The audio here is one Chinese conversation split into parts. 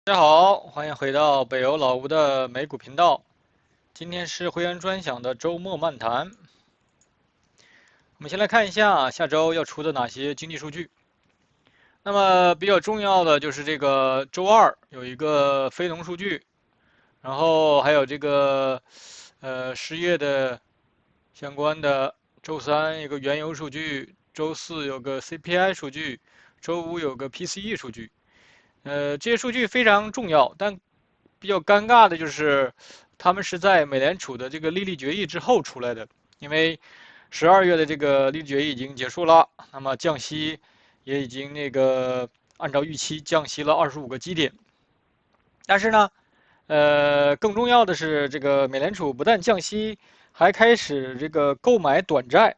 大家好，歡迎回到北歐老吳的美股頻道。今天是會員專享的周末漫談。我們先來看一下下周要出的哪些經濟數據。那麼比較重要的就是這個周二有一個非農數據，然後還有這個失業的相關的。周三有個原油數據，周四有個 CPI 數據，周五有個 PCE 數據。這些數據非常重要，但比較尷尬的就是，他們是在美聯儲的這個利率決議之後出來的，因為12月的這個利率決議已經結束了，那麼降息也已經按照預期降息了25個基點，但是呢，更重要的是，這個美聯儲不但降息，還開始這個購買短債，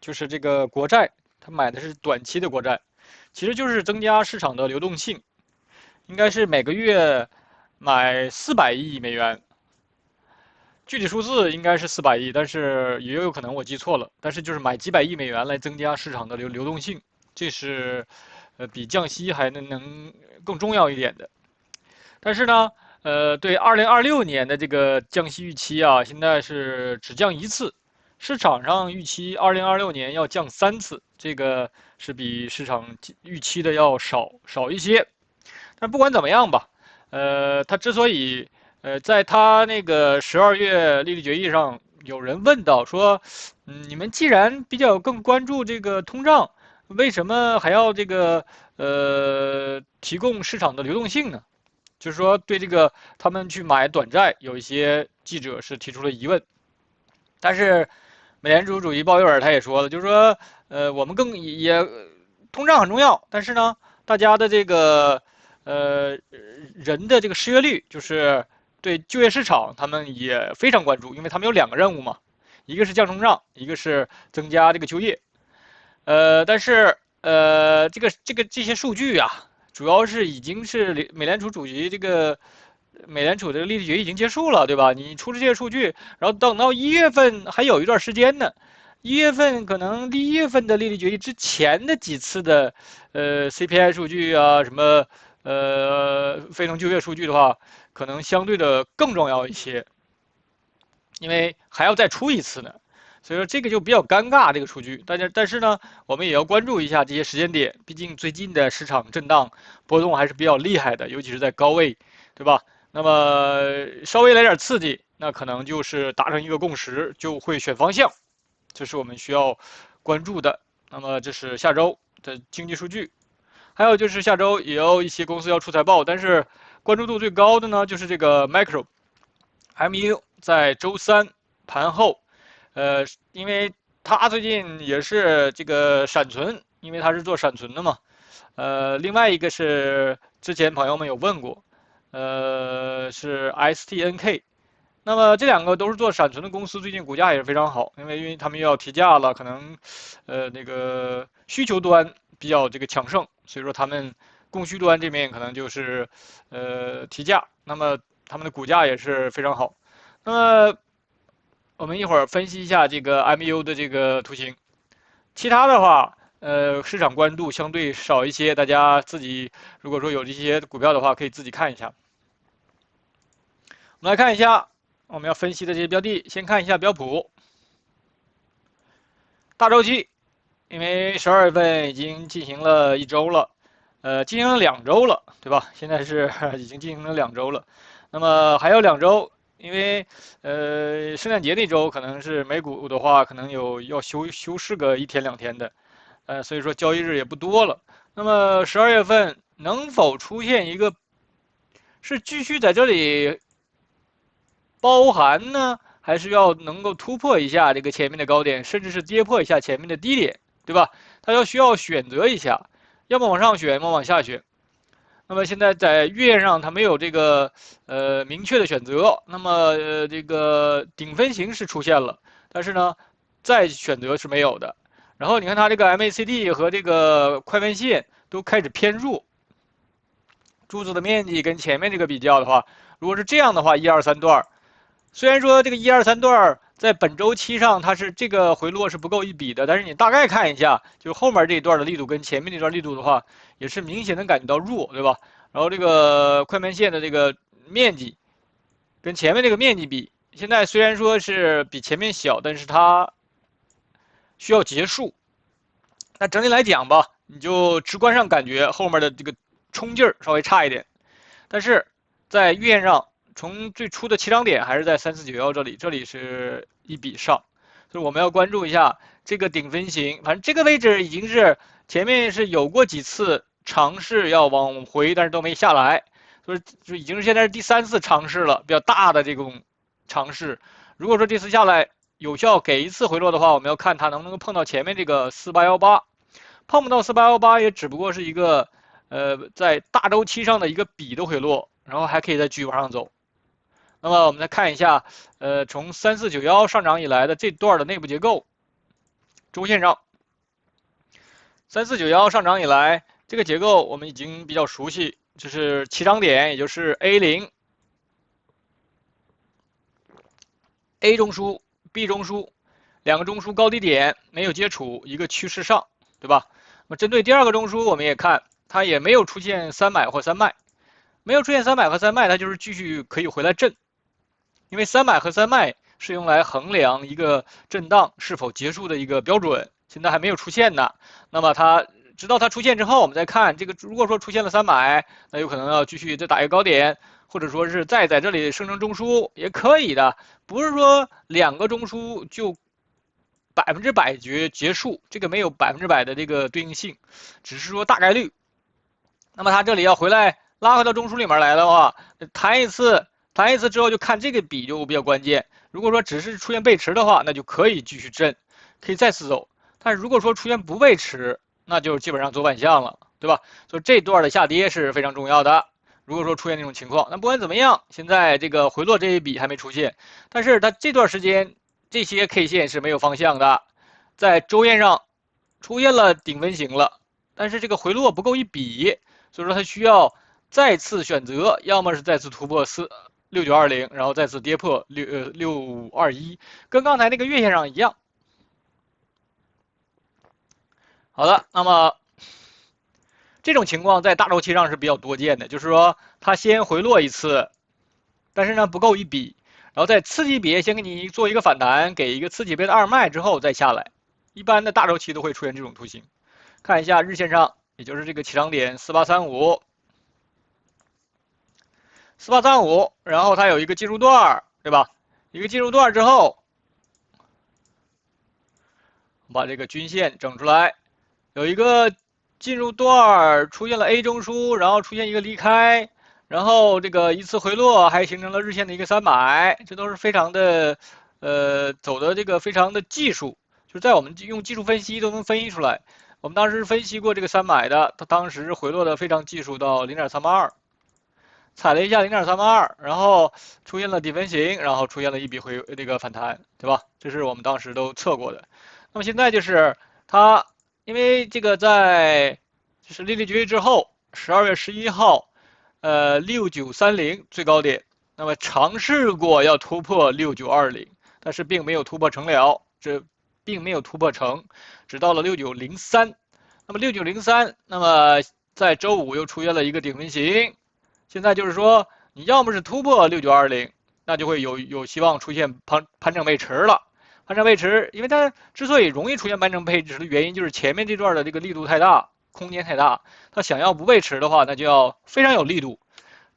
就是這個國債，它買的是短期的國債，其實就是增加市場的流動性。應該是每個月買400億美元，具體數字應該是400億，但是也有可能我記錯了。但是就是買幾百億美元來增加市场的流動性，這是比降息還能更重要一點的。但是呢，對2026年的這個降息預期啊，現在是只降1次，市場上預期2026年要降3次，這個是比市場預期的要少一些。但不管怎麼樣吧，他之所以，在他那個12月利率決議上，有人問到說，你們既然比較更關注這個通脹，為什麼還要提供市場的流動性呢？就是說對這個他們去買短債，有一些記者是提出了疑問。但是美聯儲主席鮑威爾他也說了，就是說，我們通脹很重要，但是呢，大家的這個人的这個失業率，就是對就業市場，他們也非常關注，因為他們有2個任務嘛，一個是降通脹，一個是增加這個就業。但是這些數據啊，主要是已經是美聯儲主席美聯儲的利率決議已經結束了，對吧？你出這些數據，然後等到1月份還有一段時間呢。1月份可能1月份的利率決議之前的幾次的CPI 數據啊，什麼非農就業數據的話，可能相對的更重要一些，因為還要再出一次呢，所以說這個就比較尷尬這個數據。但是呢，我們也要關注一下這些時間點，畢竟最近的市場震盪波動還是比較厲害的，尤其是在高位，對吧？那麼稍微來點刺激，那可能就是達成一個共識，就會選方向，這是我們需要關注的。那麼這是下周的經濟數據。還有就是下周也有一些公司要出財報，但是關注度最高的呢，就是這個 Micro，MEU 在周三盤後，因為它最近也是這個閃存，因為它是做閃存的嘛，另外一個是之前朋友們有問過，是 STNK， 那麼這2個都是做閃存的公司，最近股價也是非常好，因為他們又要提價了，可能那個需求端比較這個強盛。所以說他們供需端這邊可能就是提價，那麼他們的股價也是非常好。那麼我們一會兒分析一下這個 MEU 的這個圖形，其他的話市場關注相對少一些，大家自己如果說有這些股票的話，可以自己看一下。我們來看一下我們要分析的這些標的，先看一下標普大周期。因為12月份已經進行了1周了，進行了2周了，對吧？現在是已經進行了2周了，那麼還有2周，因為聖誕節那周可能是美股的話，可能要休市個1天2天的，所以說交易日也不多了。那麼12月份能否出現一個是繼續在這裡包含呢，還是要能夠突破一下這個前面的高點，甚至是跌破一下前面的低點？對吧？它需要選擇一下，要麼往上選，要麼往下選。那麼現在在月線上它沒有這個明確的選擇，那麼這個頂分型是出現了，但是呢再選擇是沒有的。然後你看它這個 MACD 和这個快分線都開始偏弱，柱子的面積跟前面這個比較的話，如果是這樣的話，1、2、3段，雖然說這個1、2、3段在本周期上它是這個回落是不夠一比的，但是你大概看一下，就後面這一段的力度跟前面這段力度的話，也是明顯能感覺到弱，對吧？然後這個快门線的这个面积跟前面这个面积比，现在虽然说是比前面小，但是它需要结束。那整体来讲吧，你就直观上感觉后面的这个冲劲儿稍微差一点，但是在月线上，从最初的起涨点还是在3491这里，这里是一笔上，所以我们要关注一下这个顶分型。反正这个位置已经是前面是有过几次尝試要往回，但是都沒下來，所以就已經是現在是第3次嘗試了，比較大的這種嘗試。如果說這次下來有效給一次回落的話，我們要看它能不能碰到前面這個4818，碰不到4818也只不過是一個在大週期上的一個筆的回落，然後還可以再繼續往上走。那麼我們再看一下，從3491上漲以來的這段的內部結構，週線上3491上漲以來，這個結構我們已經比較熟悉，就是起漲點，也就是 A0。A 中樞 B 中樞兩個中樞高低點沒有接觸，一個趨勢上，對吧？那麼針對第二個中樞，我們也看它也沒有出現三買或三賣，沒有出現三買和三賣，它就是繼續可以回來震，因為三買和三賣是用來衡量一個震盪是否結束的一個標準，現在還沒有出現呢。那麼直到它出現之後，我們再看這個，如果說出現了三買，那有可能要繼續再打一個高點。或者說是再在這裡生成中樞也可以的，不是說兩個中樞就100%結束，這個沒有100%的這個對應性，只是說大概率。那麼它這裡要回來拉回到中樞裡面來的話，彈一次之後就看這個筆就比較關鍵。如果說只是出現背馳的話，那就可以繼續震，可以再次走。但是如果說出現不背馳，那就基本上走反向了，對吧？所以這段的下跌是非常重要的。如果說出現這種情況，那不管怎麼樣，現在這個回落這一筆還沒出現，但是它這段時間這些 K 線是沒有方向的，在週線上出現了頂分型了，但是這個回落不夠一筆，所以說它需要再次選擇，要麼是再次突破6920，然後再次跌破6521，跟剛才那個月線上一樣。好的，那麼這種情況在大週期上是比較多見的，就是說它先回落一次，但是呢不夠一筆，然後在次級別先給你做一個反彈，給一個次級別的二賣之後再下來，一般的大週期都會出現這種圖形。看一下日線上，也就是這個起漲點4835，然後它有一個進入段，對吧？一個進入段之後，把這個均線整出來，有一個進入段出現了 A 中樞，然後出現一個離開，然後這個一次回落，還形成了日線的一個三買，這都是非常的走的這個非常的技術，就是在我們用技術分析都能分析出來。我們當時分析過這個三買的，它當時回落的非常技術到 0.382，踩了一下 0.382，然後出現了底分型，然後出現了一筆這個反彈，對吧？這是我們當時都測過的。那麼現在就是它。因為這個在就是利率決議之後，12月11號，6930最高點，那麼嘗試過要突破6920，但是並沒有突破成了，並沒有突破成，只到了6903。那麼6903，那麼在週五又出現了一個頂分型，現在就是說你要麼是突破6920，那就會有希望出現盤整背馳了。盤整背馳，因為它之所以容易出現盤整背馳的原因，就是前面這段的這個力度太大，空間太大。它想要不背馳的話，那就要非常有力度。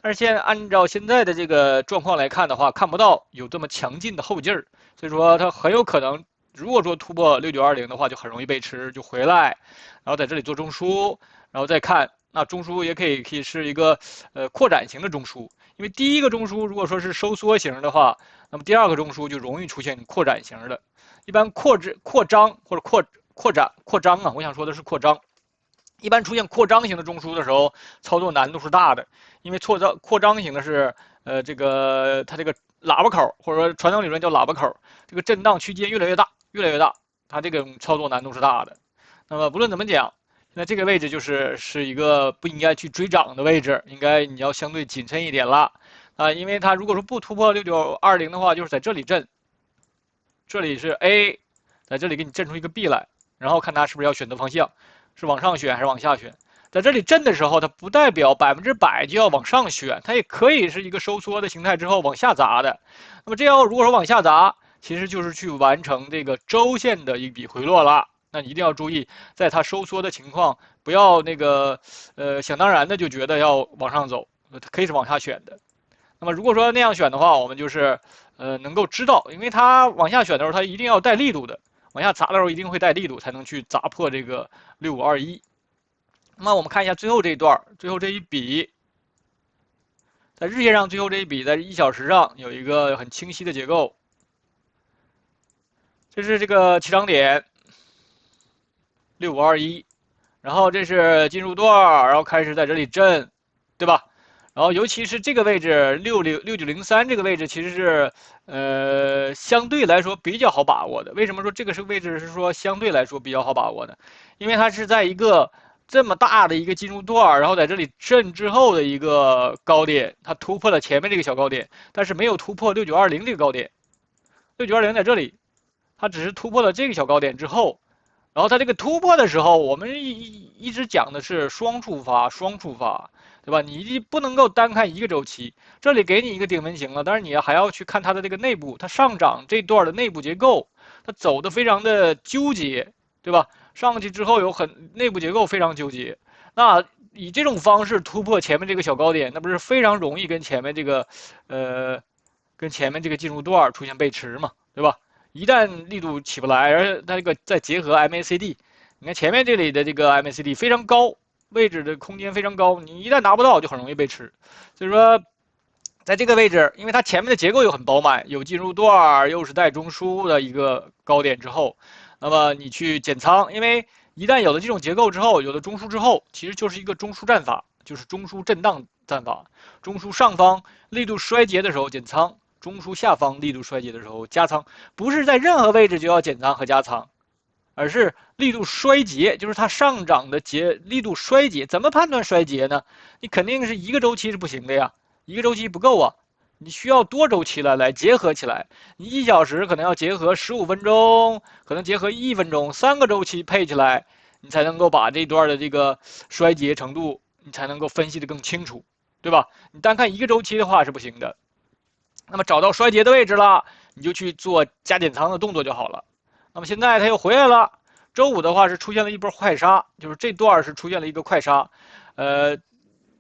但是現在按照現在的這個狀況來看的話，看不到有這麼強勁的後勁兒，所以說它很有可能，如果說突破6920的話，就很容易背馳，就回來，然後在這裡做中樞，然後再看，那中樞也可以是一個擴展型的中樞，因為第一個中樞如果說是收縮型的話，那麼第二個中樞就容易出現擴展型的。一般擴張或者擴張啊，我想說的是擴張。一般出現擴張型的中樞的時候，操作難度是大的，因為擴張型的是這個它這個喇叭口，或者說傳統理論叫喇叭口，這個震盪區間越來越大，它這個操作難度是大的。那麼不論怎麼講，現在這個位置是一個不應該去追漲的位置，應該你要相對謹慎一點了。因為它如果說不突破6920的話，就是在這裡震，這裡是 A， 在這裡給你震出一個 B 來，然後看它是不是要選擇方向，是往上選還是往下選。在这裡震的時候，它不代表100%就要往上選，它也可以是一個收縮的形態之後往下砸的。那麼這樣如果說往下砸，其實就是去完成這個周線的一筆回落了。那你一定要注意，在它收縮的情況，不要那個想當然的就覺得要往上走，它可以是往下選的。那麼如果說那樣選的話，我們就是能夠知道，因為它往下選的時候，它一定要帶力度的，往下砸的時候一定會帶力度，才能去砸破這個6521。那麼我們看一下最後這一段，最後這一筆，在日線上最後這一筆，在1小時上有一個很清晰的結構。這是這個起漲點6521，然後這是進入段，然後開始在這裡震，對吧？然後尤其是這個位置6903這個位置，其實是相對來說比較好把握的。為什麼說這個位置是說相對來說比較好把握呢？因為它是在一個這麼大的一個進入段，然後在這裡震之後的一個高點，它突破了前面這個小高點，但是沒有突破6920這個高點。6920在這裡，它只是突破了這個小高點之後，然後它這個突破的時候，我們一直講的是雙觸發，對吧？你不能夠單看一個周期，這裡給你一個頂分型了，但是你還要去看它的這個內部，它上漲這段的內部結構，它走的非常的糾結，對吧？上去之後有內部結構非常糾結，那以這種方式突破前面這個小高點，那不是非常容易跟前面這個進入段出現背馳嘛，對吧？一旦力度起不來，而且它這個再結合 MACD， 你看前面這裡的這個 MACD 非常高，位置的空間非常高，你一旦拿不到就很容易背馳。所以說，在這個位置，因為它前面的結構又很飽滿，有進入段，又是帶中樞的一個高點之後，那麼你去減倉，因為一旦有了這種結構之後，有了中樞之後，其實就是一個中樞戰法，就是中樞震盪戰法。中樞上方力度衰竭的時候減倉，中樞下方力度衰竭的時候加倉，不是在任何位置就要減倉和加倉，而是力度衰竭，就是它上漲的力度衰竭。怎麼判斷衰竭呢？你肯定是一個周期是不行的呀，一個周期不夠啊，你需要多周期来結合起來。你1小時可能要結合15分鐘，可能結合1分鐘，3個周期配起來，你才能夠把這段的這個衰竭程度，你才能夠分析得更清楚，对吧？你單看一個周期的話是不行的。那麼找到衰竭的位置了，你就去做加減倉的動作就好了。那麼現在它又回來了，周五的話是出現了一波快殺，就是這段是出現了一個快殺。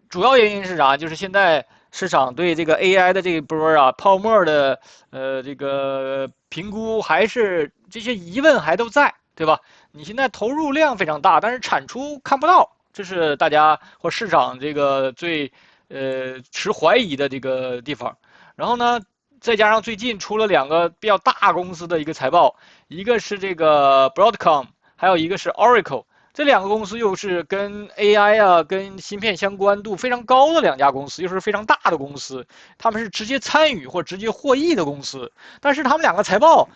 主要原因是啥？就是現在市場對這個 AI 的這一波啊泡沫的這個評估，還是這些疑問還都在，對吧？你現在投入量非常大，但是產出看不到，這是大家或市場這個最持懷疑的這個地方。然後呢，再加上最近出了2個比較大公司的一個財報，一個是這個 Broadcom， 還有一個是 Oracle。這2個公司又是跟 AI 啊、跟芯片相關度非常高的2家公司，又是非常大的公司，他們是直接參與或直接獲益的公司。但是他們2個財報，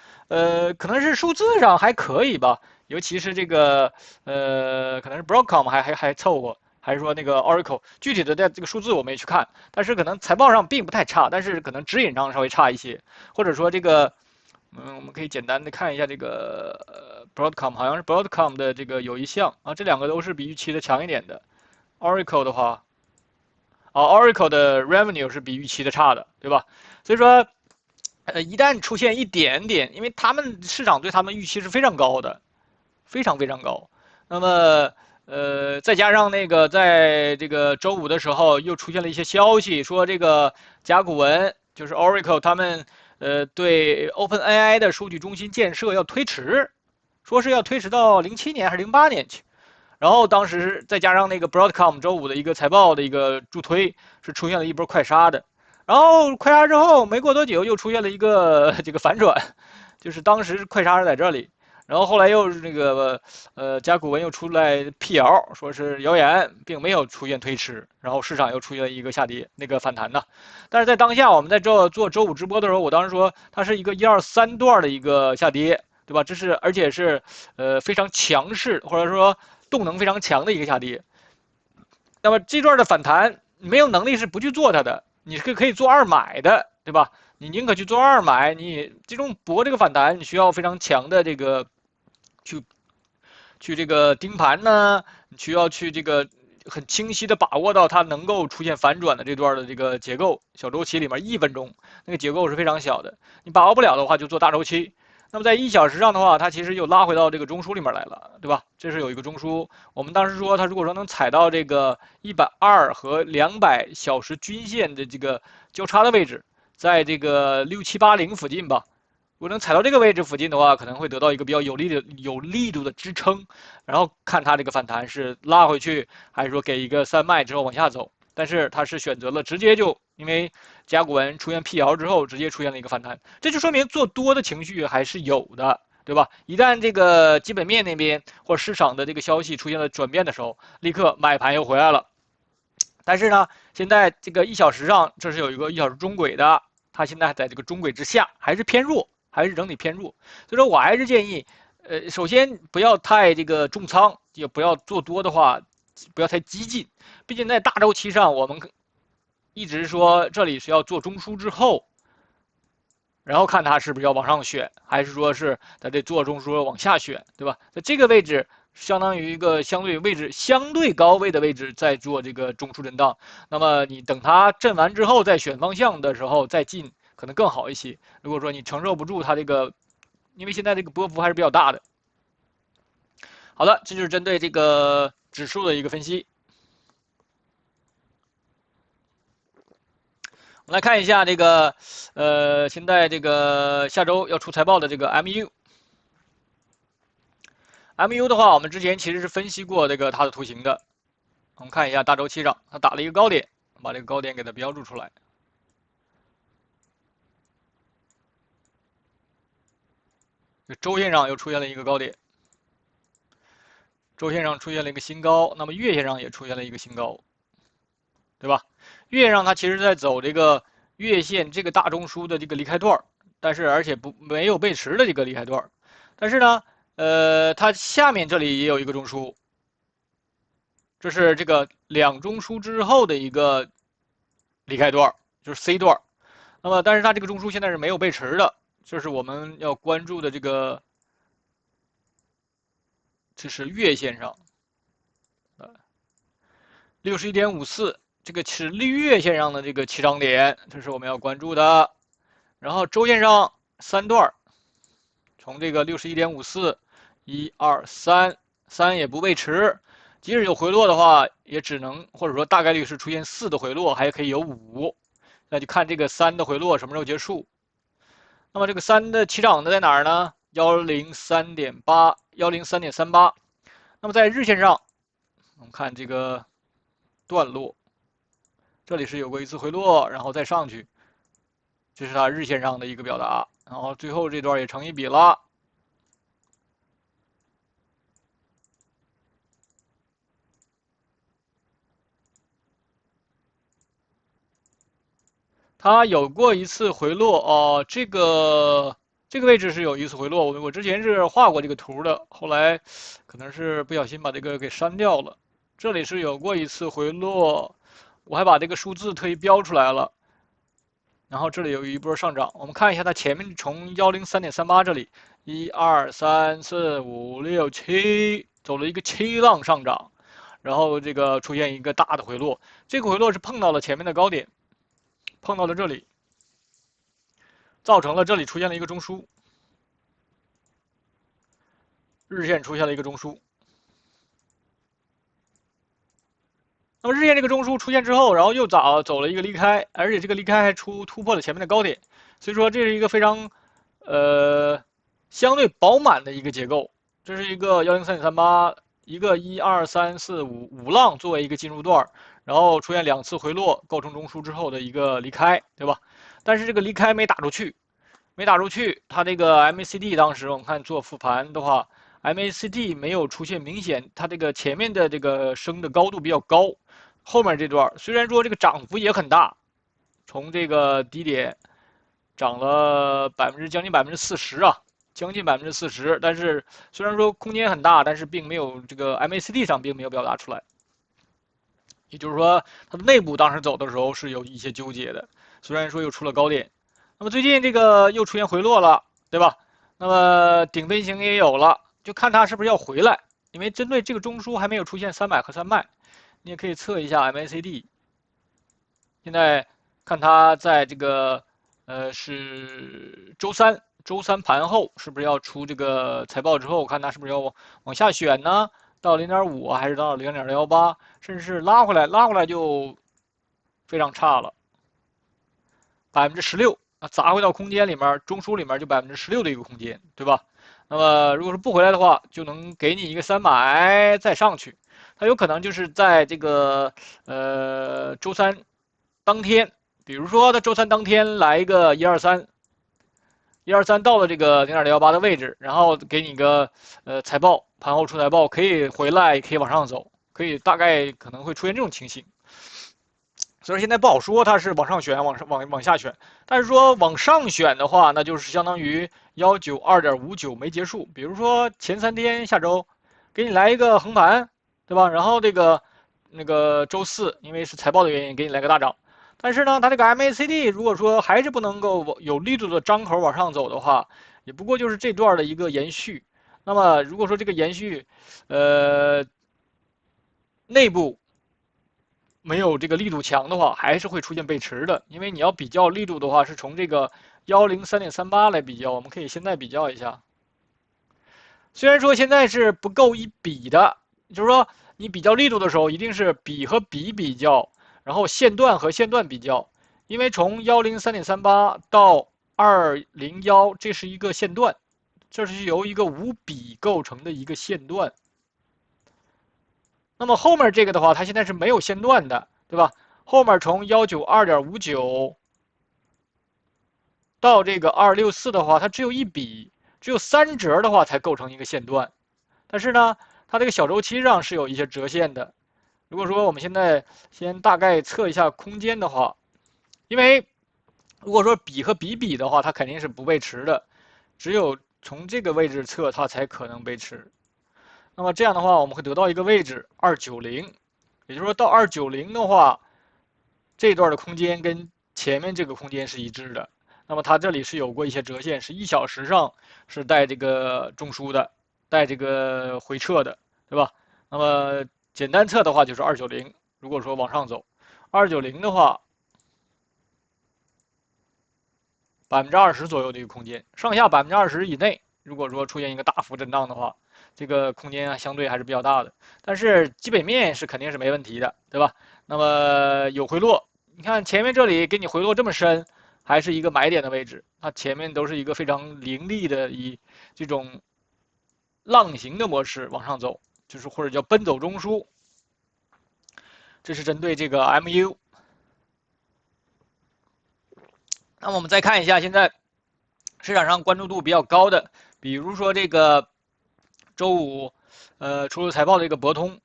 可能是數字上還可以吧，尤其是這個可能是 Broadcom 還湊合。還是說那個 Oracle， 具體的這個數字我沒去看，但是可能財報上並不太差，但是可能指引上稍微差一些，或者說這個，我們可以簡單的看一下這個Broadcom， 好像是 Broadcom 的這個有一項啊，這2個都是比預期的強一點的。Oracle 的話，Oracle 的 revenue 是比預期的差的，对吧？所以說，一旦出現一點點，因為他們市場對他們預期是非常高的，非常非常高，那麼。再加上那個，在這個周五的時候，又出現了一些消息，說這個甲骨文就是 Oracle 他們對 OpenAI 的數據中心建設要推遲，說是要推遲到07年還是08年去。然後當時再加上那個 Broadcom 周五的一個財報的一個助推，是出現了一波快殺的。然後快殺之後沒過多久，又出現了一個這個反轉，就是當時快殺是在這裡。然後後來又是那個甲骨文又出來闢謠，說是謠言，並沒有出現推遲，然後市場又出現了一個下跌，那個反彈呢。但是在當下我們在做周五直播的时候，我当时說它是一個1、2、3段的一個下跌，對吧？這是而且是非常強勢或者說動能非常強的一個下跌。那麼這段的反彈沒有能力是不去做它的，你是可以做2買的，對吧？你寧可去做2買，你這種搏這個反彈，你需要非常強的這個去這個盯盤呢，你需要去這個很清晰的把握到它能够出现反轉的這段的這個結構，小周期裡面1分鐘那個結構是非常小的，你把握不了的話就做大周期。那麼在1小時上的話，它其實又拉回到這個中枢裡面來了，对吧？這是有一個中枢，我們當時說它如果說能踩到這個120和200小時均線的這個交叉的位置，在這個6780附近吧。如果能踩到這個位置附近的話，可能會得到一個比較有力度的支撐，然後看它這個反彈是拉回去，還是說給一個3賣之後往下走。但是它是選擇了直接就因為甲骨文出現辟謠之後，直接出現了一個反彈，這就說明做多的情緒還是有的，對吧？一旦這個基本面那邊或市場的這個消息出現了轉變的時候，立刻買盤又回來了。但是呢，現在這個1小時上，這是有一個1小時中軌的，它現在在這個中軌之下，還是偏弱。還是整體偏弱，所以說我還是建議，首先不要太这個重倉，也不要做多的話，不要太激進。畢竟在大周期上，我們一直說這裡是要做中樞之後，然後看它是不是要往上選，還是說是在這做中樞往下選，對吧？在這個位置相當於一個相對高位的位置，在做這個中樞震盪。那麼你等它震完之後再選方向的時候再進。可能更好一些。如果說你承受不住它這個，因為現在這個波幅還是比較大的。好的，這就是針對這個指數的一個分析。我們來看一下這個，现在這個下周要出財報的這個 MU。MU 的話，我們之前其實是分析過這個它的圖形的。我們看一下大周期上，它打了一個高點，把這個高點給它標注出來。周線上又出現了一個高點，周線上出現了一個新高，那麼月線上也出現了一個新高，對吧？月線上它其實在走這個月線這個大中樞的這個離開段，但是而且沒有背馳的這個離開段，但是呢，它下面這裡也有一個中樞，這是這個兩中樞之後的一個離開段，就是 C 段。那麼但是它這個中樞現在是沒有背馳的。這是我們要關注的這個，這是月線上，61.54，這個是月線上的這個起漲點，這是我們要關注的。然後周線上3段，從這個61.54，1、2、3， 3也不背馳，即使有回落的話，也只能或者說大概率是出現4的回落，還可以有5，那就看這個3的回落什麼時候結束。那麼這個3的起漲的在哪兒呢？103.8， 103.38。那麼在日線上，我們看這個段落，這裡是有過一次回落，然後再上去，這是它日線上的一個表達。然後最後這段也成一筆了。它有過一次回落哦，这个位置是有一次回落，我之前是畫過這個圖的，後來可能是不小心把這個給刪掉了。這裡是有過一次回落，我還把這個數字特意標出來了。然後這裡有一波上漲，我們看一下它前面從103.38這裡，1、2、3、4、5、6、7，走了一個7浪上漲，然後這個出現一個大的回落，這個回落是碰到了前面的高點。碰到了這裡，造成了這裡出現了一個中樞，日線出現了一個中樞。那麼日線這個中樞出現之後，然後又走了一個離開，而且這個離開還突破了前面的高點，所以說這是一個非常相對飽滿的一個結構。這是一個103.38，一個1、2、3、4、5浪作為一個進入段。然後出現2次回落，構成中樞之後的一個離開，對吧？但是這個離開沒打出去，它這個 MACD 當時我們看做復盤的話 ，MACD 沒有出現明顯，它這個前面的這個升的高度比較高，後面這段雖然說這個漲幅也很大，從這個低點漲了將近40%啊，將近40%，但是雖然說空間很大，但是並沒有這個 MACD 上並沒有表達出來。也就是說，它的內部當時走的時候是有一些糾結的，雖然說又出了高點，那麼最近這個又出現回落了，對吧？那麼頂分型也有了，就看它是不是要回來，因為針對這個中樞還沒有出現300和3賣，你也可以測一下 MACD。现在看它在这个是周三盘后是不是要出这个财報之後，看它是不是要往下選呢？到0.5還是到0.18，甚至是拉回來就非常差了，16%啊，砸回到空間裡面，中枢裡面就16%的一個空間，對吧？那麼如果是不回來的話，就能給你一個3買再上去，它有可能就是在這個周三當天，比如說它周三當天來一個123到了這個0.018的位置，然後給你一個財報，盤後出財報可以回來，可以往上走，可以大概可能會出現這種情形。所以現在不好說它是往上選，往下選，但是說往上選的話，那就是相當於192.59沒結束。比如說前3天下周給你來一個橫盤，對吧？然後那個周四因為是財報的原因，給你來個大漲。但是呢，它這個 MACD 如果說還是不能夠有力度的張口往上走的話，也不過就是這段的一個延續。那麼如果說這個延續，內部沒有這個力度強的話，還是會出現背馳的。因為你要比較力度的話，是從這個103.38來比較，我們可以現在比較一下。雖然說現在是不夠一比的，就是說你比較力度的時候，一定是比和比較。然後線段和線段比較，因為從103.38到201，這是一個線段，這是由一個5比構成的一個線段。那麼後面這個的話，它現在是沒有線段的，對吧？後面從192.59到這個264的話，它只有1比，只有3折的話才構成一個線段。但是呢，它這個小周期上是有一些折線的。如果說我們現在先大概測一下空間的話，因為如果說比和比的話，它肯定是不背馳的，只有從這個位置測它才可能背馳。那麼這樣的話，我們會得到一個位置290，也就是說到290的話，這段的空間跟前面這個空間是一致的。那麼它這裡是有過一些折線，是1小時上是帶這個中樞的，帶這個回撤的，對吧？那麼簡單測的話就是290，如果說往上走，290的話，20%左右的一個空間，上下20%以內，如果說出現一個大幅震盪的話，這個空間相對還是比較大的。但是基本面是肯定是沒問題的，對吧？那麼有回落，你看前面這裡給你回落這麼深，還是一個買點的位置，它前面都是一個非常凌厲的以這種浪形的模式往上走。就是或者叫奔走中樞，這是針對這個 MU。那麼我們再看一下現在市場上關注度比較高的，比如說這個周五出了財報的一個博通。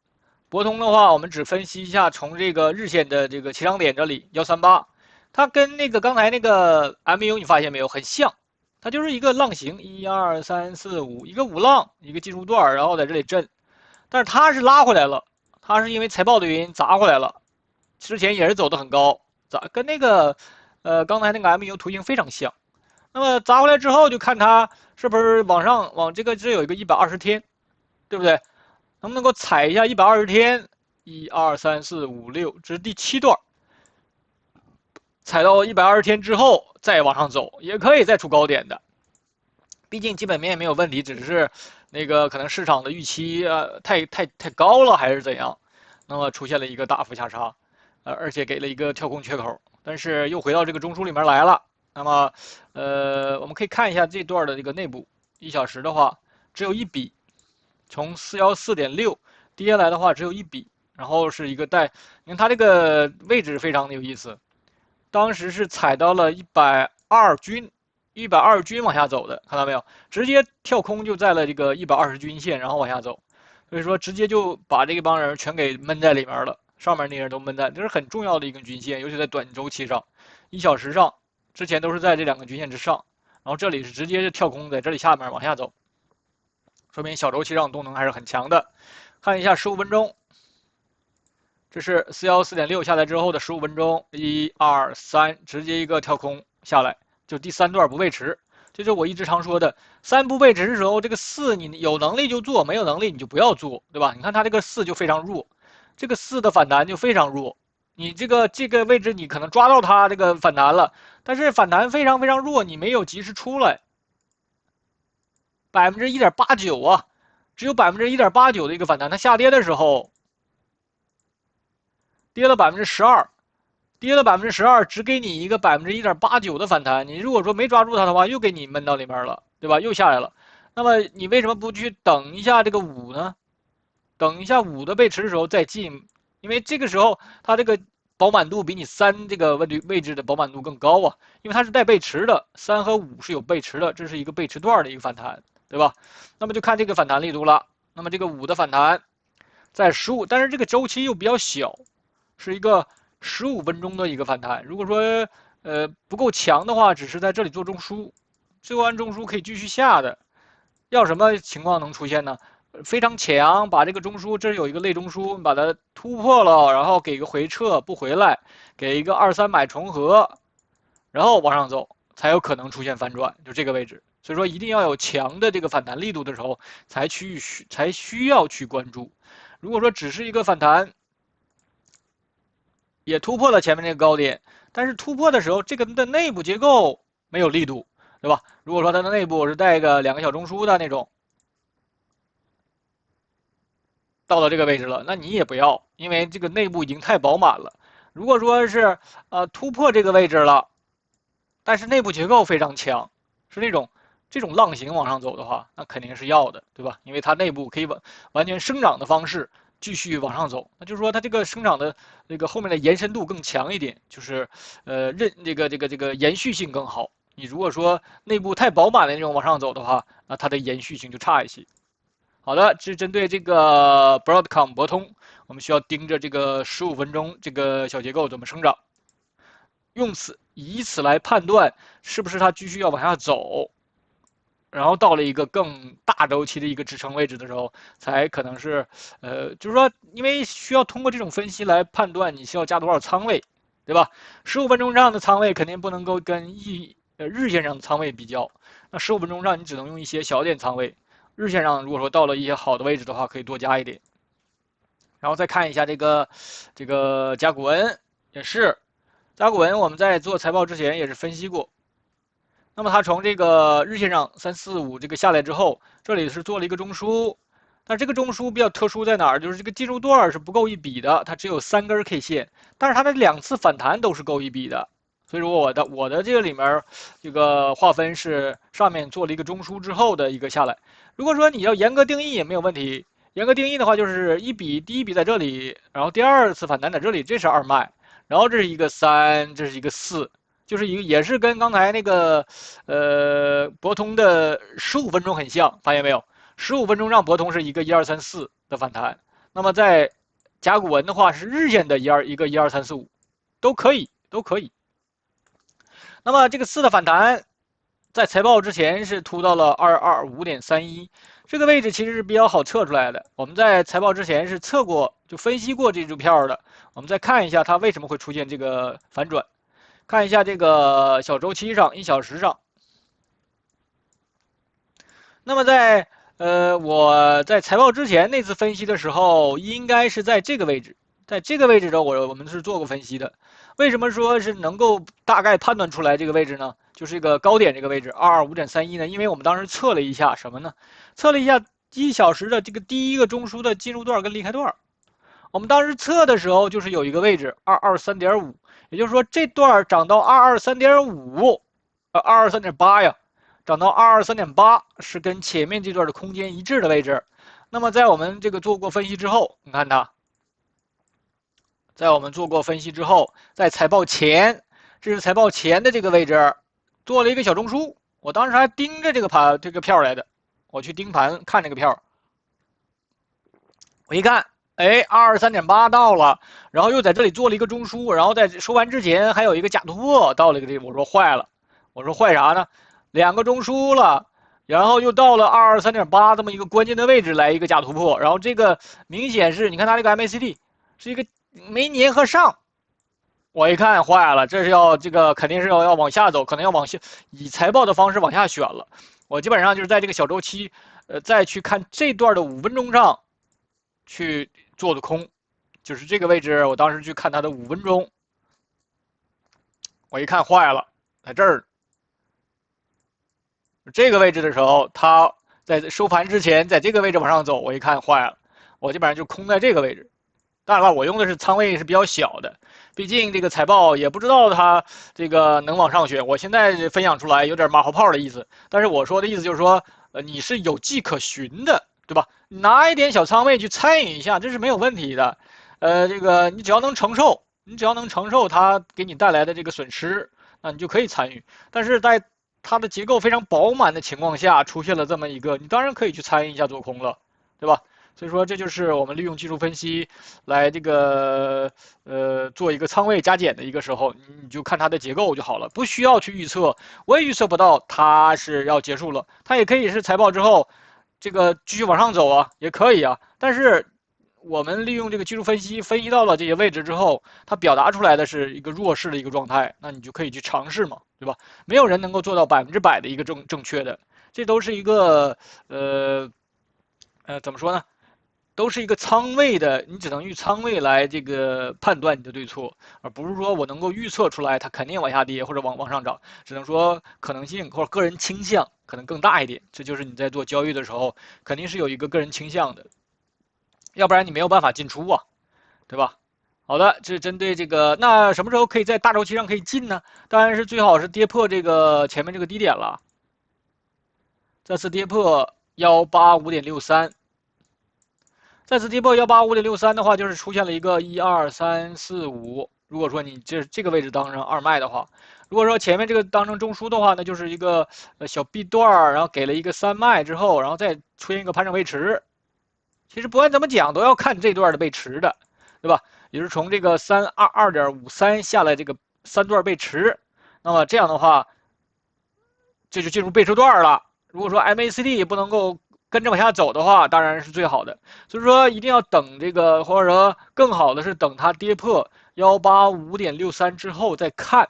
博通的話，我們只分析一下從這個日線的這個起漲點這裡138，它跟那個剛才那個 MU 你發現沒有很像，它就是一個浪形，1、2、3、4、5，一個5浪，一個進入段，然後在這裡震。但是它是拉回來了，它是因為財報的原因砸回來了，之前也是走得很高，跟那個剛才那個 MU 圖形非常像。那麼砸回來之後，就看它是不是往這個這有一個120天，對不對？能不能夠踩一下120天？1、2、3、4、5、6，這是第7段，踩到120天之後再往上走，也可以再出高點的。畢竟基本面沒有問題，只是那個可能市場的預期太高了還是怎樣，那麼出現了一個大幅下殺，而且給了一個跳空缺口，但是又回到這個中樞裡面來了。那麼我們可以看一下這段的這個內部1小時的話，只有1比，從414.6跌下來的話只有1比，然後是一個帶，你看它這個位置非常的有意思，當時是踩到了120均。120均往下走的，看到沒有？直接跳空就在了這個120均線，然後往下走，所以說直接就把這幫人全給悶在裡面了。上面那些人都悶在，這是很重要的一根均線，尤其在短週期上，1小時上之前都是在這2個均線之上，然後這裡是直接就跳空在這裡下面往下走，說明小週期上動能還是很強的。看一下15分鐘，這是414.6下來之後的15分鐘，1、2、3，直接一個跳空下來。就第3段不背馳，這就是我一直常說的，3不背馳的時候，這個4你有能力就做，沒有能力你就不要做，對吧？你看它這個4就非常弱，這個4的反彈就非常弱。你这个位置你可能抓到它这个反彈了，但是反彈非常非常弱，你沒有及時出來，1.89%啊，只有1.89%的一個反彈。它下跌的時候跌了12%，跌了12%，只給你一個1.89%的反彈。你如果說沒抓住它的話，又給你悶到裡面了，對吧？又下來了。那麼你為什麼不去等一下這個5呢？等一下5的背馳的時候再進，因為這個時候它這個飽滿度比你3這個位置的飽滿度更高啊，因為它是帶背馳的，3和5是有背馳的，這是一個背馳段的一個反彈，對吧？那麼就看這個反彈力度了。那麼這個5的反彈在15，但是這個週期又比較小，是一個15分鐘的一個反彈。如果說不夠強的話，只是在這裡做中樞，做完中樞可以繼續下的。要什麼情況能出現呢？非常強，把這個中樞，這有一個類中樞，把它突破了，然後給個回撤不回來，給一個2、3買重合，然後往上走，才有可能出現反轉，就這個位置。所以說一定要有強的這個反彈力度的時候，才需要去關注。如果說只是一個反彈，也突破了前面那個高點，但是突破的時候，這個的內部結構沒有力度，對吧？如果說它的內部是帶個2個小中樞的那種，到了這個位置了，那你也不要，因為這個內部已經太飽滿了。如果說是突破這個位置了，但是內部結構非常強，是這種浪形往上走的話，那肯定是要的，對吧？因為它內部可以完全生長的方式繼續往上走，那就是說它這個生長的這個後面的延伸度更強一點，就是這個延續性更好。你如果說內部太飽滿的那種往上走的話，那它的延續性就差一些。好的，這是針對這個 Broadcom 博通，我們需要盯着這個15分鐘這個小結構怎麼生長，以此來判斷是不是它繼續要往下走，然後到了一個更大週期的一個支撐位置的時候，才可能是就是說，因為需要通過這種分析來判斷你需要加多少倉位，對吧？15分鐘上的倉位肯定不能夠跟日線上的倉位比較，那15分鐘上你只能用一些小點倉位。日線上如果說到了一些好的位置的話，可以多加一點。然後再看一下這個甲骨文，也是甲骨文，我們在做財報之前也是分析過。那麼它從這個日線上3、4、5這個下來之後，這裡是做了一個中樞，但這個中樞比較特殊在哪兒？就是這個進入段是不夠一筆的，它只有3根 K 線，但是它的2次反彈都是夠一筆的。所以說我的這個裡面這個劃分是上面做了一個中樞之後的一個下來。如果說你要嚴格定義也沒有問題，嚴格定義的話就是第一筆在這裡，然後第2次反彈在這裡，這是2脈，然後這是一個3，這是一個4，就是也是跟剛才那個博通的15分鐘很像，發現沒有？15分鐘讓博通是一個1、2、3、4的反彈，那麼在甲骨文的話是日線的一個1、2、3、4、5，都可以。那麼這個4的反彈，在財報之前是突到了225.31，這個位置其實是比較好測出來的。我們在財報之前是測過，就分析過這支票的。我們再看一下它為什麼會出現這個反轉，看一下這個小週期上、1小時上。那麼我在財報之前那次分析的時候，應該是在這個位置，在這個位置的我們是做過分析的。為什麼說是能夠大概判斷出來這個位置呢？就是一個高點這個位置225.31呢？因為我們當時測了一下什麼呢？測了一下1小時的這個第一個中樞的進入段跟離開段。我們當時測的時候就是有一個位置223.5，也就是說這段漲到223.5， 223.8呀，漲到223.8是跟前面這段的空間一致的位置。那麼在我們這個做過分析之後，你看它。在我們做過分析之後，在財報前，這是財報前的這個位置，做了一個小中樞。我當時還盯着這個票來的，我去盯盤看這個票。我一看，哎，223.8到了，然後又在這裡做了一個中樞，然後在收盤之前還有一個假突破到了一個地方，我說壞了，我說壞啥呢？2個中樞了，然後又到了223.8這麼一個關鍵的位置來一個假突破，然後這個明顯是你看它這個 MACD 是一個。沒粘合上，我一看壞了，這個肯定是要往下走，可能要以財報的方式往下選了。我基本上就是在這個小週期，再去看這段的5分鐘上去做的空，就是这个位置，我当時去看它的5分鐘，我一看壞了，在這兒。這個位置的時候，它在收盤之前，在這個位置往上走，我一看壞了，我基本上就空在這個位置。當然了，我用的是倉位是比較小的，畢竟這個財報也不知道它這個能往上選。我現在分享出來有點馬後炮的意思，但是我說的意思就是說，你是有跡可循的，對吧？拿一點小倉位去參與一下，這是沒有問題的。這個你只要能承受，它給你帶來的這個損失，那你就可以參與。但是在它的結構非常飽滿的情況下，出現了這麼一個，你當然可以去參與一下做空了，對吧？所以說，這就是我們利用技術分析來這個做一個倉位加減的一個時候，你就看它的結構就好了，不需要去預測。我也預測不到它是要結束了，它也可以是財報之後這個繼續往上走啊，也可以啊。但是我們利用這個技術分析分析到了這些位置之後，它表達出來的是一個弱勢的一個狀態，那你就可以去嘗試嘛，對吧？沒有人能夠做到100%的一個正確的，這都是一個怎麼說呢？都是一個倉位的，你只能用倉位來這個判斷你的對錯，而不是說我能夠預測出來它肯定往下跌或者往上漲，只能說可能性或者個人傾向可能更大一點。這就是你在做交易的時候肯定是有一個個人傾向的，要不然你沒有辦法進出啊，對吧？好的，這是針對這個，那什麼時候可以在大週期上可以進呢？當然是最好是跌破這個前面這個低點了，再次跌破185.63。再次跌破185.63的話，就是出現了一個1、2、3、4、5。如果說你這個位置當成二賣的話，如果說前面這個當成中樞的話，那就是一個小 B 段，然後給了一個3賣之後，然後再出現一個盤整背馳。其實不管怎麼講，都要看這段的背馳的，對吧？也就是從這個2.53下來這個3段背馳，那麼這樣的話，這就進入背馳段了。如果說 MACD 也不能夠跟着往下走的話，當然是最好的。所以說一定要等這個，或者說更好的是等它跌破185.63之後再看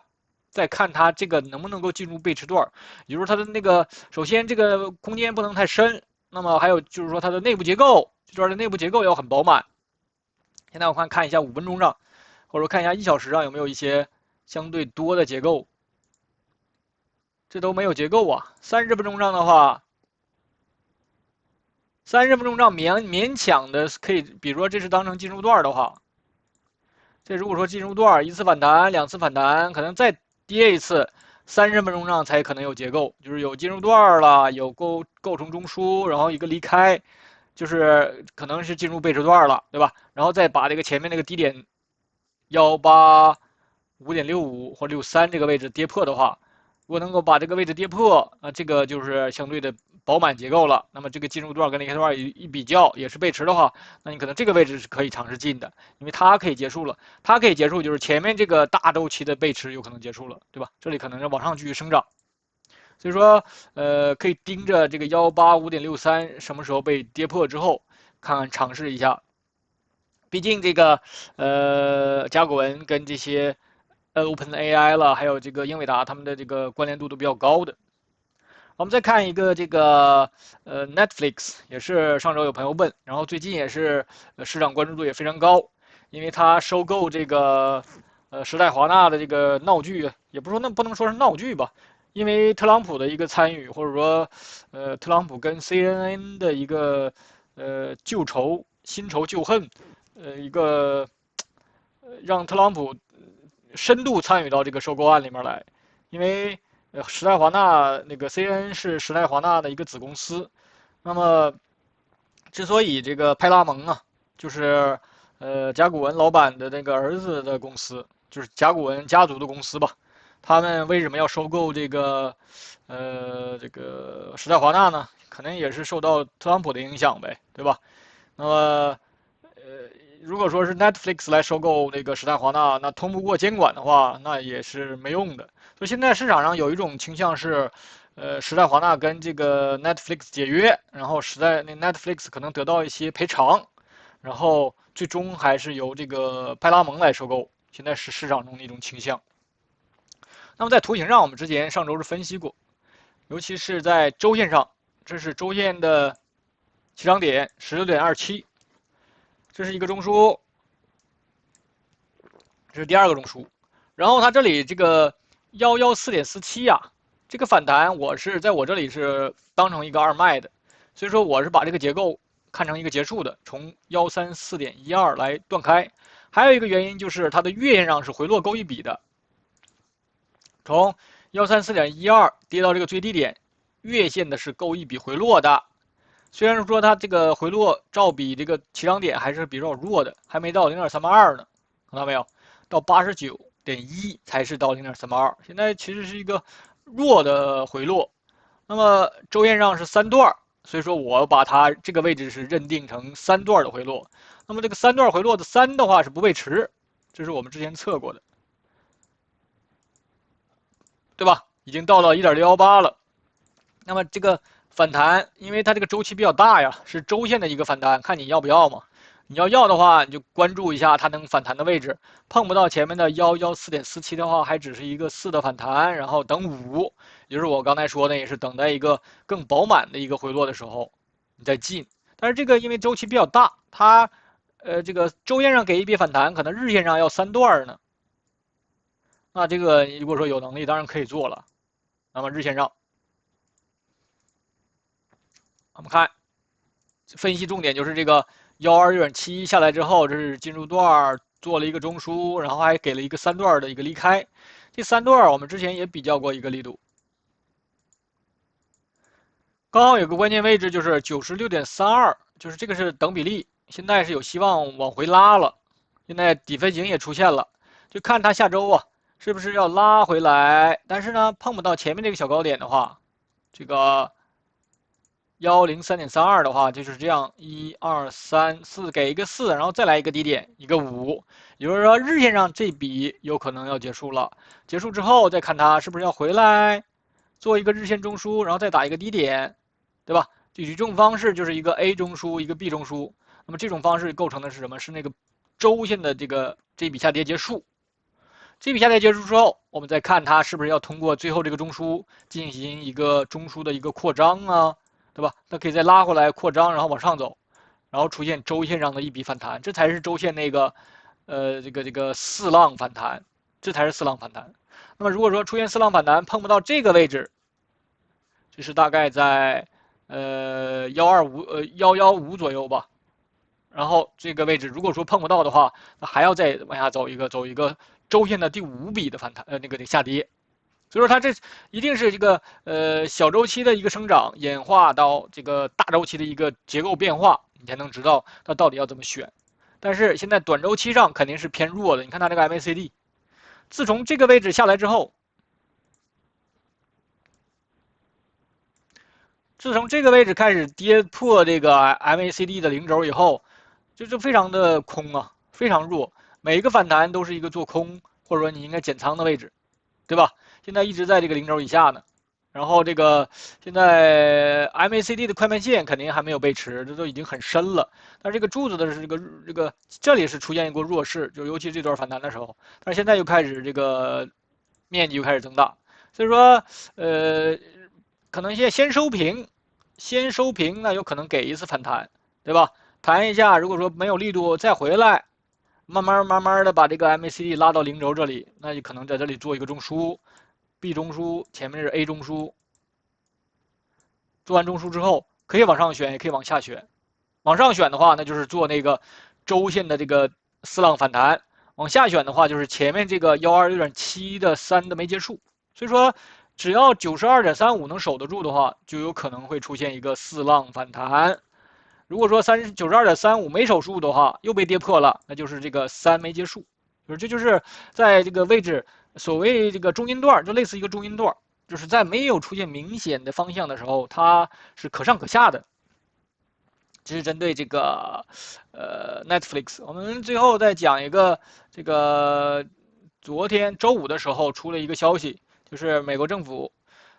它這個能不能夠進入背馳段。也就是它的那個，首先這個空間不能太深，那麼還有就是說它的內部結構，這段的內部結構要很飽滿。現在我看一下5分鐘上，或者說看一下1小時上有沒有一些相對多的結構，這都沒有結構啊。30分鐘上的話，30分鐘上勉強的可以，比如說這是當成進入段的話，這如果說進入段1次反彈2次反彈，可能再跌一次，30分鐘上才可能有結構，就是有進入段了，有構成中樞，然後一個離開，就是可能是進入背馳段了，對吧？然後再把這個前面那個低點185.65或63這個位置跌破的話，如果能夠把這個位置跌破，這個就是相對的飽滿結構了。那麼這個進入段跟離開段一比較，也是背馳的話，那你可能這個位置是可以嘗試進的，因為它可以結束了。它可以結束，就是前面這個大週期的背馳有可能結束了，對吧？這裡可能是往上繼續生長。所以說，可以盯着這個185.63什麼時候被跌破之後，看看嘗試一下。畢竟這個甲骨文跟這些OpenAI 了，還有這個英偉達，他們的這個關聯度都比較高的。我們再看一個這個Netflix，也是上周有朋友問，然後最近也是市場關注度也非常高，因為它收購這個時代華納的這個鬧劇，也不能說是鬧劇吧，因為特朗普的一個參與，或者說特朗普跟 CNN 的一個舊仇新仇舊恨，一個讓特朗普深度參與到這個收購案裡面來，因為時代華納那個 CNN 是時代華納的一個子公司，那麼之所以這個派拉蒙啊，就是甲骨文老闆的那個兒子的公司，就是甲骨文家族的公司吧，他們為什麼要收購這個時代華納呢？可能也是受到特朗普的影響唄，對吧？那麼如果說是 Netflix 來收購那個時代華納，那通不過監管的話，那也是沒用的。所以現在市場上有一種傾向是，時代華納跟這個 Netflix 解約，然後Netflix 可能得到一些賠償，然後最終還是由這個派拉蒙來收購。現在是市場中的一種傾向。那麼在圖形上，我們之前上周是分析過，尤其是在週線上，這是週線的起漲點16.27，這是一個中樞，這是第二個中樞。然后它这里这个114.47呀，这個反彈我是在我這裡是當成一個二賣的，所以說我是把這個結構看成一個結束的，從134.12來斷開。還有一個原因就是它的月線上是回落勾一筆的，從134.12跌到這個最低點，月線的是勾一筆回落的。雖然說它這個回落照比這個起漲點還是比較弱的，還沒到0.382呢，看到沒有？到89.1才是到0.382，現在其實是一個弱的回落。那麼週線上是三段，所以說我把它這個位置是認定成三段的回落。那麼這個三段回落的3的話是不背馳，這是我們之前測過的，對吧？已經到了1.618了。那麼這個反彈，因為它這個週期比較大呀，是週線的一個反彈，看你要不要嘛。你要的話，你就關注一下它能反彈的位置，碰不到前面的114.47的話，還只是一個4的反彈，然後等5，也就是我剛才說的，也是等待一個更飽滿的一個回落的時候，你再進。但是這個因為週期比較大，它這個週線上給一筆反彈，可能日線上要3段呢。那這個如果說有能力，當然可以做了。那麼日線上，我們看分析重點就是這個126.71下來之後，這是進入段做了一個中樞，然後還給了一個3段的一個離開。第3段我們之前也比較過一個力度，剛好有個關鍵位置就是 96.32， 就是這個是等比例，現在是有希望往回拉了。現在底分型也出現了，就看它下周啊是不是要拉回來。但是呢，碰不到前面這個小高點的話，這個103.32的話就是這樣，1、2、3、4給一個4，然後再來一個低點，一個5，也就是說日線上這筆有可能要結束了。結束之後再看它是不是要回來，做一個日線中樞，然後再打一個低點，對吧？以這種方式就是一個 A 中樞，一個 B 中樞。那麼這種方式構成的是什麼？是那個周線的這筆下跌結束。這筆下跌結束之後，我們再看它是不是要通過最後這個中樞進行一個中樞的一個擴張啊。對吧？它可以再拉回來擴張，然後往上走，然後出現週線上的一筆反彈，這才是週線那個，這個四浪反彈，這才是四浪反彈。那麼如果說出現四浪反彈碰不到這個位置，就是大概在115左右吧。然後這個位置如果說碰不到的話，那還要再往下走一個週線的第5筆的反彈，那個下跌。所以說它這一定是這個小周期的一個生長演化到這個大周期的一個結構變化，你才能知道它到底要怎麼選。但是現在短周期上肯定是偏弱的，你看它這個 MACD， 自從這個位置下來之後，自從這個位置開始跌破這個 MACD 的0軸以後，就非常的空啊，非常弱，每一個反彈都是一個做空，或者說你應該減倉的位置，對吧？現在一直在這個0軸以下呢，然後這個現在 MACD 的快慢線肯定還沒有背馳，這都已經很深了。但是這個柱子的是這裡是出現一個弱勢，就尤其這段反彈的時候，但是現在又開始這個面積又開始增大，所以說可能先收平，那有可能給一次反彈，對吧？彈一下，如果說沒有力度再回來，慢慢的把這個 MACD 拉到0軸這裡，那就可能在這裡做一個中樞。B 中樞前面是 A 中樞，做完中樞之後，可以往上選，也可以往下選。往上選的話，那就是做那個週線的這個四浪反彈；往下選的話，就是前面這個126.7的3的沒結束。所以說，只要92.35能守得住的話，就有可能會出現一個四浪反彈。如果說92.35沒守住的話，又被跌破了，那就是這個3沒結束。這就是在這個位置。所謂這個中陰段，就類似一個中陰段，就是在沒有出現明顯的方向的時候，它是可上可下的。這是針對這個Netflix。我們最後再講一個，這個昨天周五的時候出了一個消息，就是美國政府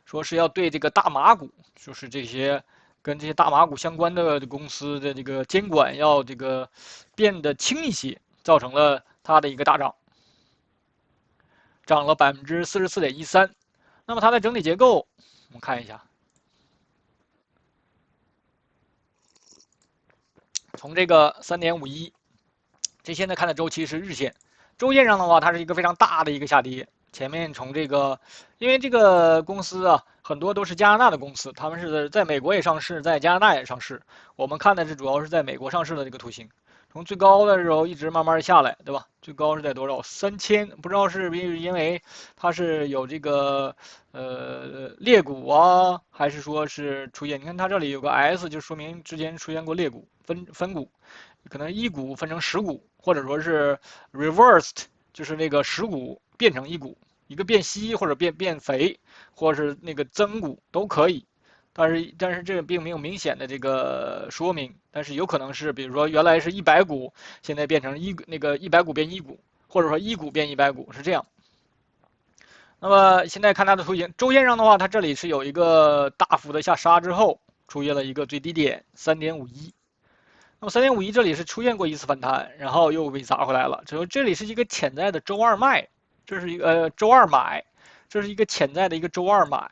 說是要對這個大麻股，就是這些跟這些大麻股相關的公司的這個監管要這個變得輕一些，造成了它的一個大漲。漲了44.13%，那麼它的整體結構，我們看一下，從這個3.51，這現在看的周期是日線，周線上的话，它是一個非常大的一個下跌。前面從這個，因為這個公司啊，很多都是加拿大的公司，他們是在美國也上市，在加拿大也上市。我們看的是主要是在美国上市的這個圖形，從最高的時候一直慢慢下來，對吧？最高是在多少？3000，不知道是因為它是有這個裂谷啊，還是說是出現？你看它這裡有個 S，就說明之前出現過裂谷分股，可能一股分成10股，或者说是 reversed， 就是那个10股变成一股，一个变稀或者变肥，或者是那个增股都可以。但是这个并没有明显的这个说明，但是有可能是，比如说原来是100股，现在变成那个100股变1股，或者说1股变100股，是这样。那么现在看它的图形，周線上的話，它這裡是有一個大幅的下殺之後，出現了一個最低點3.51。那麼3.51這裡是出現過一次反彈，然後又被砸回來了。這裡是一個潛在的周二賣，這是一個周二買，這是一個潛在的一個周二買。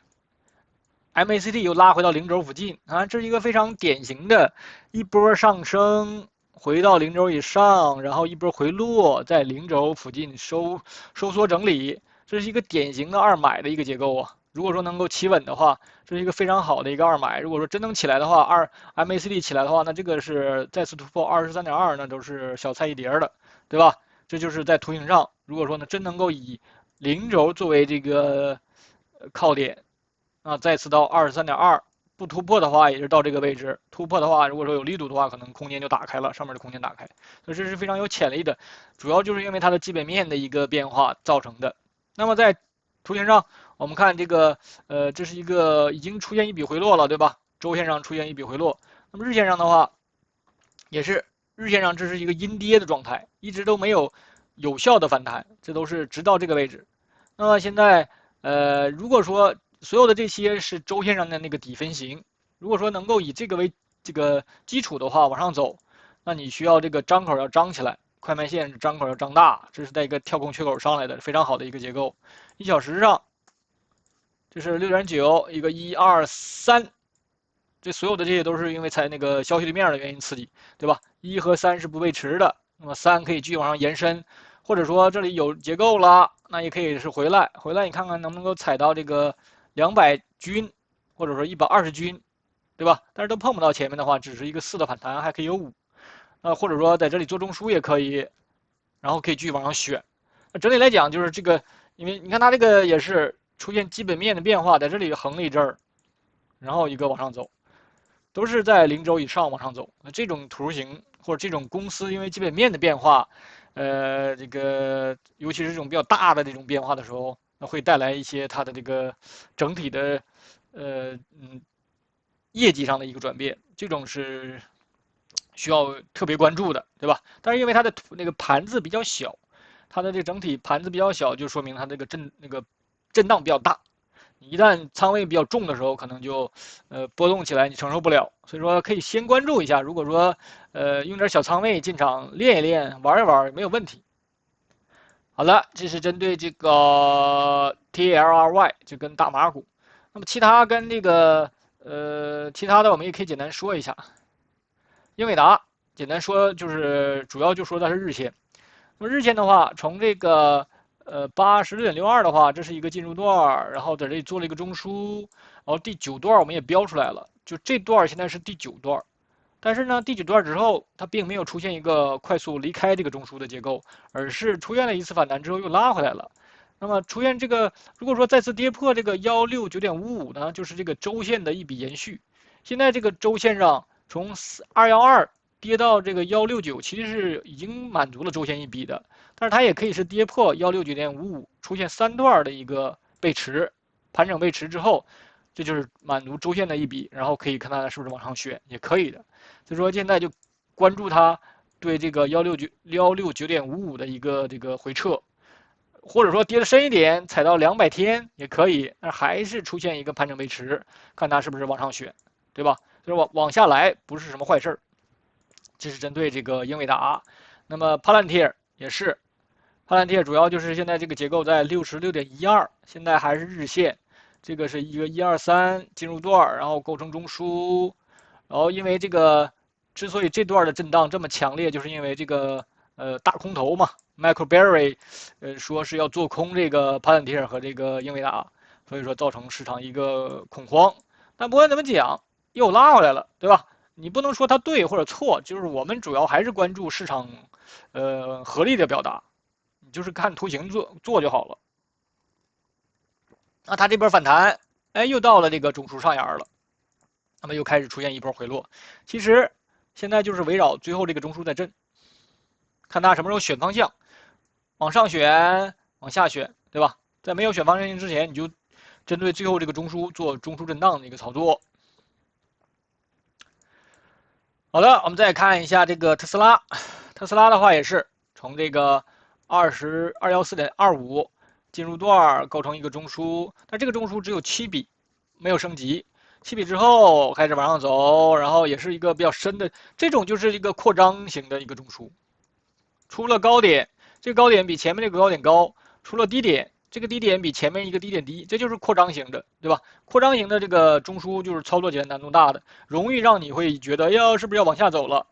MACD 又拉回到0軸附近啊，這是一個非常典型的一波上升，回到0軸以上，然後一波回落，在0軸附近收縮整理，這是一個典型的二買的一個結構啊。如果說能夠企穩的話，這是一個非常好的一個二買。如果說真能起來的話，MACD 起來的話，那這個是再次突破23.2，那都是小菜一碟的，對吧？這就是在圖形上，如果說呢真能夠以0軸作為這個靠點。啊，再次到23.2，不突破的話也是到這個位置。突破的話，如果說有力度的話，可能空間就打開了，上面的空間打開，所以這是非常有潛力的。主要就是因為它的基本面的一個變化造成的。那麼在圖形上，我們看這個，這是一個已經出現一筆回落了，對吧？周線上出現一筆回落。那麼日線上的話，也是日線上這是一個陰跌的狀態，一直都沒有有效的反彈，這都是直到這個位置。那麼現在，如果說所有的這些是周線上的那個底分型，如果說能夠以這個為這個基礎的話往上走，那你需要這個張口要張起來，快賣線張口要張大，這是在一個跳空缺口上來的非常好的一個結構。1小時上，這是6.9，一個1、2、3，這所有的這些都是因為在那個消息對面的原因刺激，對吧？1和3是不背馳的，那麼3可以繼續往上延伸，或者說這裡有結構了，那也可以是回來你看看能不能夠踩到這個200均，或者說120均，對吧？但是都碰不到前面的話，只是一個4的反彈，還可以有5。或者說在這裡做中樞也可以，然後可以繼續往上選。整體來講，就是這個，因為你看它這個也是出現基本面的變化，在這裡橫了一陣兒，然後一個往上走，都是在0軸以上往上走。那這種圖形或者這種公司，因為基本面的變化，這個尤其是這種比較大的這種變化的時候，那會帶來一些它的這個整體的業績上的一個轉變，這種是需要特別關注的，對吧？但是因為它的那個盤子比較小，它的這個整體盤子比較小，就說明它這個震盪比較大。你一旦倉位比較重的時候，可能就波動起來你承受不了。所以說可以先關注一下，如果說用點小倉位進場練一練、玩一玩，沒有問題。好了，這是針對這個 TLRY， 就跟大馬股。那麼其他跟這個其他的我們也可以簡單說一下。英偉達簡單說就是主要就說的是日線。那麼日線的話，從這個86.62的話，這是一個進入段，然後在這裡做了一個中樞，然後第9段我們也標出來了，就這段現在是第9段。但是呢，第9段之後，它並沒有出現一個快速離開這個中樞的結構，而是出現了一次反彈之後又拉回來了。那麼出現這個，如果說再次跌破這個169.55呢，就是這個周線的一筆延續。現在這個周線上從212跌到這個169，其實是已經滿足了周線一筆的，但是它也可以是跌破169.55，出現3段的一個背馳，盤整背馳之後，這就是滿足周線的一筆，然後可以看它是不是往上選，也可以的。所以說現在就關注它對這個169.55的一個這個回撤，或者說跌得深一點，踩到200天也可以，但還是出現一個盤整背馳，看它是不是往上選，對吧？就是往下來不是什麼壞事。這是針對這個英偉達。那麼帕蘭提爾也是，帕蘭提爾主要就是現在這個結構在66.12，現在還是日線，這個是一個123進入段，然後構成中樞，然後因為這個之所以這段的震盪這麼強烈，就是因為這個大空頭嘛， Michael Berry，說是要做空這個帕兰提尔和这個英偉達，所以說造成市场一個恐慌。但不管怎麼講，又拉回來了，對吧？你不能說它對或者錯，就是我們主要還是關注市場，合力的表達，你就是看圖形做就好了。那它這邊反彈，哎，又到了這個中枢上沿了，那麼又開始出現一波回落。其實現在就是圍繞最後這個中枢在震，看它什麼時候選方向，往上選，往下選，对吧？在沒有選方向性之前，你就針對最後這個中枢做中枢震盪的一個操作。好的，我們再看一下這個特斯拉。特斯拉的話也是從這個214.25進入段構成一個中樞，但這個中樞只有7筆，沒有升級。7筆之後開始往上走，然後也是一個比較深的，這種就是一個擴張型的一個中樞。出了高點，這個高點比前面這個高點高；出了低點，這個低點比前面一個低點低，這就是擴張型的，对吧？擴張型的這個中樞就是操作起來難度大的，容易讓你會覺得，是不是要往下走了？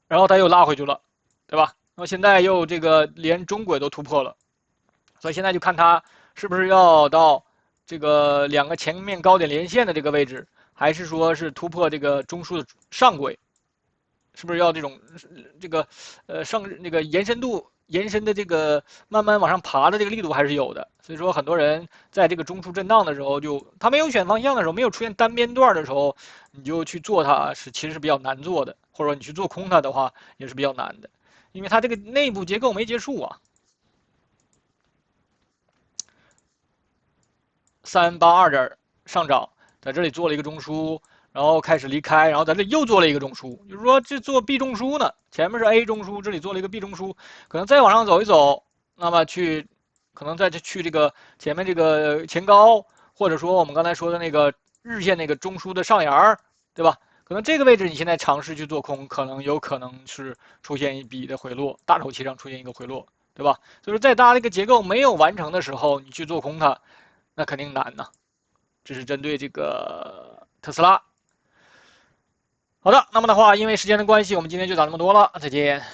然後它又拉回去了，對吧？那麼現在又這個連中軌都突破了，所以現在就看它是不是要到這個兩個前面高點連線的這個位置，還是說是突破這個中樞的上軌？是不是要這種這個那個延伸的這個慢慢往上爬的這個力度還是有的？所以說很多人在這個中樞震盪的時候，他沒有選方向的時候，沒有出現單邊段的時候，你就去做它其實是比較難做的，或者說你去做空它的話也是比較難的，因為它這個內部結構沒結束啊。382點上漲，在這裡做了一個中樞。然後開始離開，然後在這裡又做了一個中樞，就是說這做 B 中樞呢，前面是 A 中樞，這裡做了一個 B 中樞，可能再往上走一走，那麼可能再去這個前面這個前高，或者說我們剛才說的那個日線那個中樞的上沿，對吧？可能這個位置你現在嘗試去做空，有可能是出現一筆的回落，大周期上出現一個回落，對吧？所以說在大家這個結構沒有完成的時候，你去做空它，那肯定難吶。這是針對這個特斯拉。好的，那麼的話，因為時間的關係，我們今天就講這麼多了，再見。